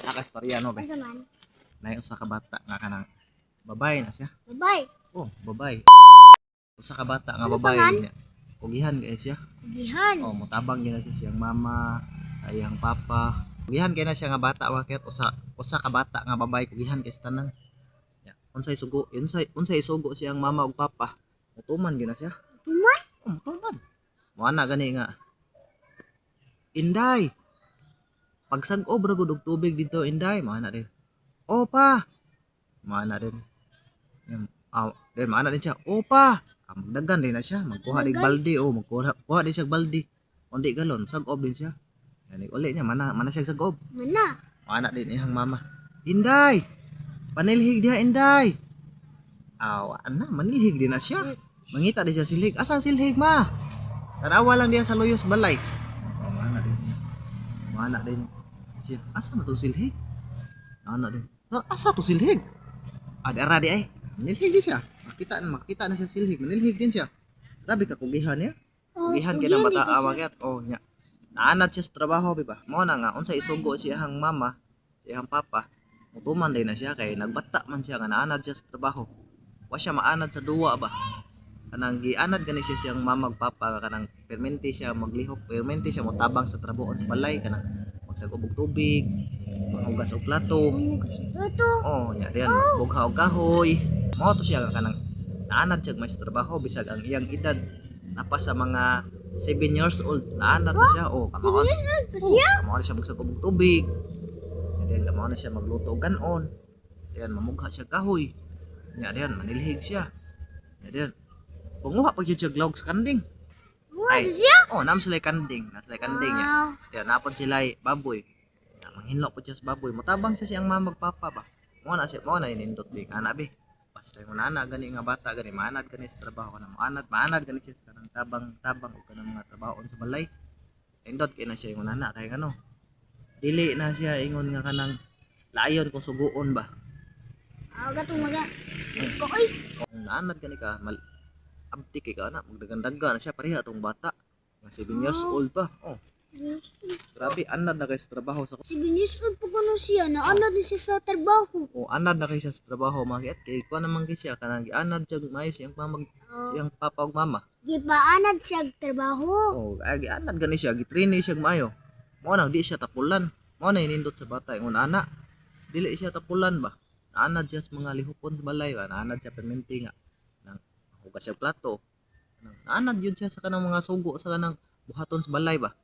Nakastorya no be. Asa man? Nay usa ka bata nga kanang babay na siya. Babay. Oh, babay. Usa ka bata nga Ano babay pangan? niya. Pugihan kay siya. Kugihan. Oh, mutabang gyud na siya siyang mama, ayang papa. Pugihan kay na siya nga bata wakit usa ka bata nga babay pugihan kay sa tanan. Ya, unsay sugo siyang mama ug papa. Mutuman gyud na siya. Tuman. Oh, mutuman. Mo ana gani nga. Inday, pagsag-ob ra gud og tubig dito Inday, mo ana din. Opa. Mo ana din. Yan, then maana din siya. Opa. Magdagan din na siya. Magkuha dig Magdagan? balde o magkuha din siya balde. Undi galon, sag-ob din siya. Yani uli niya mana siya sag-ob. Mana? Maana din iyang mama. Inday. Panilhig diha Inday. Ana manilhig din na siya. Mangita din siya silhig. Asa silhig ma? Tanawa lang diya sa luyos balay. Maana din. Maana din siya. Asa man to silhig? Ana din. Asa to silhig? Ada di ay. Manilhig din siya. Makita na siya silhig. Manilhig din siya. Grabe ka kugihan niya. Kugihan kay ng bata awagyat. Oh nya. Naanad siya sa trabaho ba? Mao na nga unsa isugo siyang mama, siyang papa. Mutuman din na siya kay nagbata man siya nga naanad siya sa trabaho. Wa siya maanad sa duwa ba? Kanang gianad gani siya siyang mama ug papa kanang permente siya maglihok, permente siya motabang sa trabaho sa balay kanang magsagop og tubig, manghugas og plato. Ito. Oh, nya diyan magbugha og kahoy. Mao to siya kanang naanad siya may trabaho bisag ang iyang edad napa sa mga 7 years old. Naanad na siya. Oh, kamaon. Pa siya? Kamaon na siya magsagop og tubig. Diyan kamaon na siya magluto og ganon. Diyan mamugha siya kahoy. Nya diyan manilhig siya. Nya diyan panguha pa gyud siya glog sa kanding. Buhay pa siya? Oh, nam sila kanding, na sila kanding niya. Wow. Diyan napon sila baboy. Manghinlo po siya sa baboy. Mutabang siya siyang mama magpapa ba. Mo na siya, mo na inindot bi ana be. Basta yung nana gani nga bata gani manad gani sa trabaho kana manad gani siya sa kanang tabang ug kanang mga trabaho sa balay. Indot kay na siya yung nana kay ngano. Dili na siya ingon nga kanang layon kung suguon ba. Gatong maga. Koy. Kung naanad gani ka abdi kay ka na magdagandaga na siya pareha tong bata. Nga 7 years old pa. Oh, grabe anad na kay sa trabaho sa Si Binisod po kuno siya na ano din siya sa trabaho. o anad na kay siya sa trabaho makit kay kuha naman kay siya kanang gianad siya maayos siyang siyang papa ug mama. Gipaanad siya og trabaho. Oh, ay gianad gani siya gitrain siya maayo. Mao nang di siya tapulan. Mao na inindot sa bata ingon ana. Dili siya tapulan ba. Naanad siya sa mga lihupon sa balay ba. Naanad siya permente nga nang hugas siya plato. Naanad yun siya sa kanang mga sugo sa kanang buhaton sa balay ba.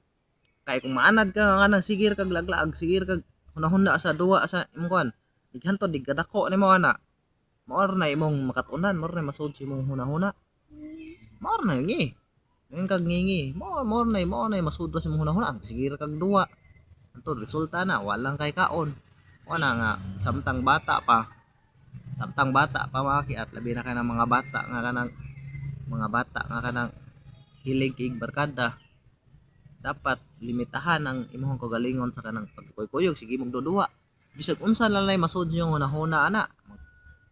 Kay kung maanad ka kanang sigir kag laglaag, sigir kag hunahuna sa duwa sa imong kuan. Dighantod kadako nimo ana. Mao na imong makatunan, mao na masud si imong hunahuna. Mao na ngi. Ngayon kag ngingi. Mao na masud sa imong hunahuna. Sigir kag duwa. Anto resulta na walang kay kaon. Wala nga samtang bata pa. Samtang bata pa makiat labi na kanang mga bata nga kanang hilig kig barkada. Dapat limitahan ang imong kagalingon sa kanang pagkuyog sige mong duduwa bisag unsa lang lay masud yung hunahuna ana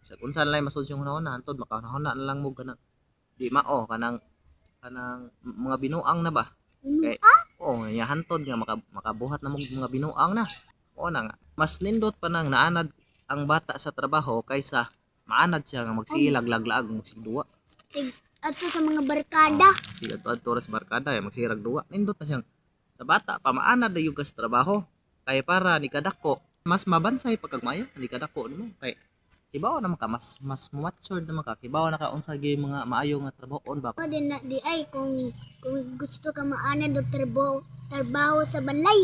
bisag unsa lang lay masud yung hunahuna antod makahuna na lang mo kanang di mao kanang mga binuang na ba kay oh ya hantod nga makabuhat na mo mga binuang na o na nga mas nindot pa nang naanad ang bata sa trabaho kaysa maanad siya nga magsilag-laglaag magsigduwa Ato sa mga barkada. sila to sa barkada magsirag duwa nindot na siyang sa bata pamaanad na yung gas trabaho kay para ni kadako mas mabansay pagkagmayo ni kadako nimo kay kibaw na maka mas matured na maka kibaw na ka unsa gyud mga maayo nga trabahoon ba Din na di ay kung gusto ka maanad og trabaho sa balay.